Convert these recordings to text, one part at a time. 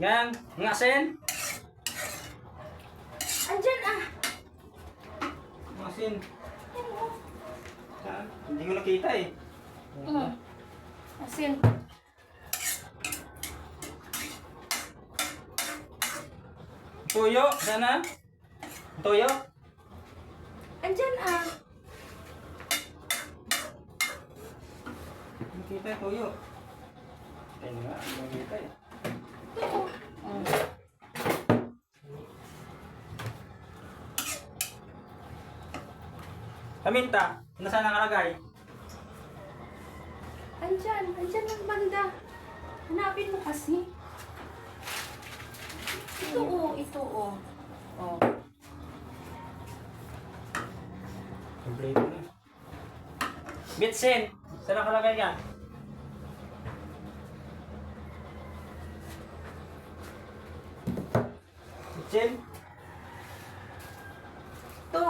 Yan, mga asin. Andyan ah. Mga asin. Yan, hindi ko nakita eh. Asin. Tuyo, sana. Tuyo. Andyan ah. Nakita yung tuyo. Ayun nga, hindi nakita eh. Ito. Paminta, nasaan nakalagay? Andyan. Andyan ang banda. Hanapin mo kasi. Ito oh. Ito oh. Oh. Kompleto na. Bitsin, saan nakalagay yan? Bitsin? Ito.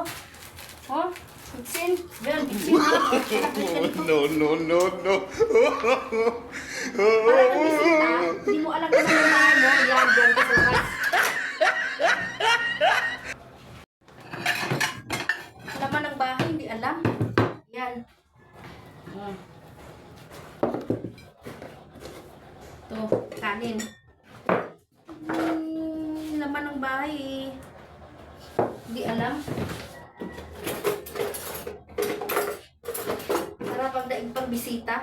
Oh. Bitsin. Yan. Bitsin. No. Para kang bisita. Hindi mo alam kung ano mga mo. Yan. Diyan ka sa labas. Laman ng bahay. Hindi alam. Yan. Ito. Kanin. Laman ng bahay. Hindi alam. Para pag daig pang bisita.